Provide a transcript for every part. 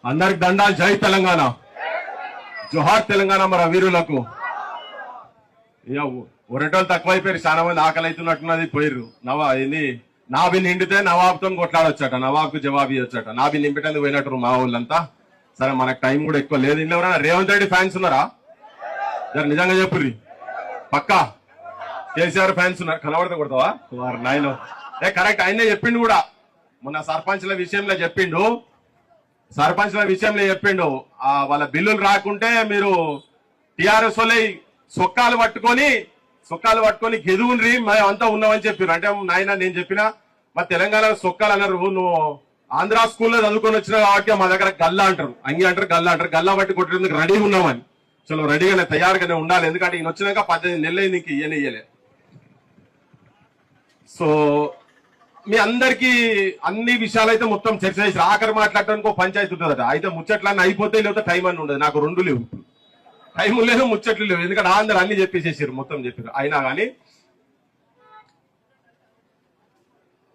అందరికి దండాలు. జై తెలంగాణ, జోహార్ తెలంగాణ. మన వీరులకు ఒరటోళ్ళు తక్కువైపోయారు, చాలా మంది ఆకలి అవుతున్నట్టున్నది పోయిర్రు. ఇది నాభి నిండితే నవాబుతో కొట్లాడొచ్చట, నవాబ్కు జవాబు ఇవ్వచ్చట. నాభి నింపేందుకు పోయినట్టు మా వాళ్ళంతా. సరే, మనకు టైం కూడా ఎక్కువ లేదు. ఇంట్లో ఎవరైనా రేవంత్ రెడ్డి ఫ్యాన్స్ ఉన్నారా? సరే నిజంగా చెప్పుర్రి. పక్కా కేసీఆర్ ఫ్యాన్స్ ఉన్నారు. కనబడితే కొడతావా వారు నాయన? కరెక్ట్, ఆయనే చెప్పిండు కూడా. మొన్న సర్పంచ్ల విషయంలో చెప్పిండు, వాళ్ళ బిల్లులు రాకుంటే మీరు టిఆర్ఎస్ వాళ్ళ సొక్కాలు పట్టుకొని గెదువుని మేము అంతా ఉన్నామని చెప్పారు. అంటే నాయన నేను చెప్పినా మా తెలంగాణ సొక్కాలు అన్నారు. నువ్వు ఆంధ్ర స్కూల్లో చదువుకొని వచ్చినా కాబట్టి మా దగ్గర గల్లా అంటారు, అంగి అంటారు, గల్లా అంటారు. గల్లా పట్టి కొట్టేందుకు రెడీ ఉన్నామని. చలో రెడీగానే తయారుగానే ఉండాలి. ఎందుకంటే ఈయన వచ్చినాక 18 నెలలు నీకు ఇయ్యలే. సో మీ అందరికి అన్ని విషయాలు అయితే మొత్తం చర్చ చేసి ఆఖరి మాట్లాడటానికి ఒక పంచాయతీ ఉంటుందట. అయితే ముచ్చట్లన్నీ అయిపోతాయి, లేకపోతే టైం అని ఉండదు. నాకు 2 లేవు, టైం లేదు, ముచ్చట్లు లేవు. ఎందుకంటే అందరు అన్ని చెప్పేసేసారు, మొత్తం చెప్పారు. అయినా కానీ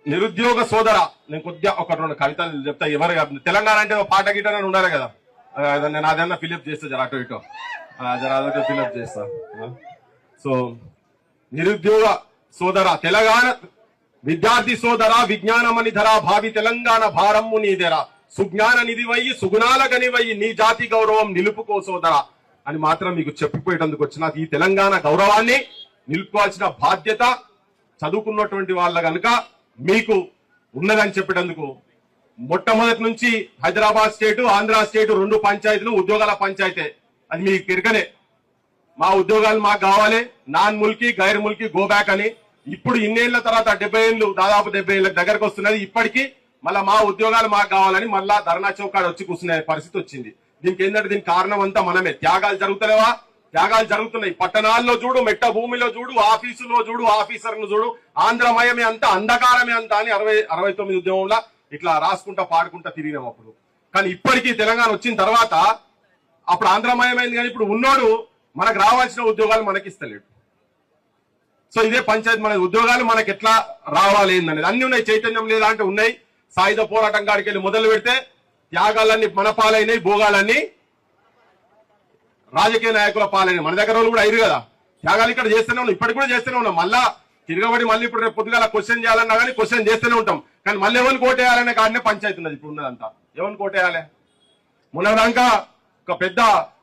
నిరుద్యోగ సోదర, నేను కొద్దిగా ఒక 2 కవితలు చెప్తా. ఎవరు తెలంగాణ అంటే పాట గిటారని ఉండాలి కదా. నేను అదన్నా ఫిలిప్ చేస్తా, జర అటో ఇటో అదొక ఫిలిప్ చేస్తా. సో నిరుద్యోగ సోదర, తెలంగాణ విద్యార్థి సోదర, విజ్ఞానమని ధర భావి తెలంగాణ భారమ్ము నీదెరా, సుజ్ఞాన నిధివయ్యి సుగుణాల గనివయ్యి నీ జాతి గౌరవం నిలుపుకో సోదర అని మాత్రం మీకు చెప్పిపోయేటందుకు వచ్చిన ఈ తెలంగాణ గౌరవాన్ని నిలుపుకోవాల్సిన బాధ్యత చదువుకున్నటువంటి వాళ్ళ కనుక మీకు ఉన్నదని చెప్పేటందుకు. మొట్టమొదటి నుంచి హైదరాబాద్ స్టేట్, ఆంధ్ర స్టేట్ 2 పంచాయతీలు ఉద్యోగాల పంచాయతీ. అది మీకు కిరకనే. మా ఉద్యోగాలు మాకు కావాలి, నాన్ ముల్కీ గైర్ ముల్కీ గో బ్యాక్ అని. ఇప్పుడు ఇన్నేళ్ల తర్వాత 70 ఏళ్ళు, దాదాపు 70 ఏళ్ళ దగ్గరకు వస్తున్నది. ఇప్పటికీ మళ్ళా మా ఉద్యోగాలు మాకు కావాలని మళ్ళా ధర్నా చౌకాడ వచ్చి కూర్చునే పరిస్థితి వచ్చింది. దీనికి ఏంటంటే దీనికి కారణం అంతా మనమే. త్యాగాలు జరుగుతలేవా? త్యాగాలు జరుగుతున్నాయి. పట్టణాల్లో చూడు, మెట్ట భూమిలో చూడు, ఆఫీసులో చూడు, ఆఫీసర్ను చూడు, ఆంధ్రమయమే అంతా, అంధకారమే అంతా అని 69 ఉద్యమంలో ఇట్లా రాసుకుంటా పాడుకుంటా తిరిగినాం అప్పుడు. కానీ ఇప్పటికీ తెలంగాణ వచ్చిన తర్వాత అప్పుడు ఆంధ్రమయమైంది, కానీ ఇప్పుడు ఉన్నోడు మనకు రావాల్సిన ఉద్యోగాలు మనకి ఇస్తలేడు. సో ఇదే పంచాయతీ. మన ఉద్యోగాలు మనకి ఎట్లా రావాలి అనేది అన్ని ఉన్నాయి. చైతన్యం లేదా అంటే ఉన్నాయి. సాయుధ పోరాటం కాడికి వెళ్ళి మొదలు పెడితే త్యాగాలన్నీ మన పాలైనవి, భోగాలన్నీ రాజకీయ నాయకుల పాలైనవి. మన దగ్గర వాళ్ళు కూడా అయిరు కదా. త్యాగాలు ఇక్కడ చేస్తూనే ఉన్నాం, ఇప్పటికి కూడా చేస్తూనే ఉన్నాం. మళ్ళా తిరగబడి మళ్ళీ ఇప్పుడు రేపు పొద్దుగాల క్వశ్చన్ చేయాలన్నా కానీ క్వశ్చన్ చేస్తూనే ఉంటాం. కానీ మళ్ళీ ఎవరిని కోటేయాలనే కాడనే పంచాయతీ ఉన్నది ఇప్పుడు ఉన్నదంతా. ఎవరిని కోటేయాలి? మొన్నదాకా ఒక పెద్ద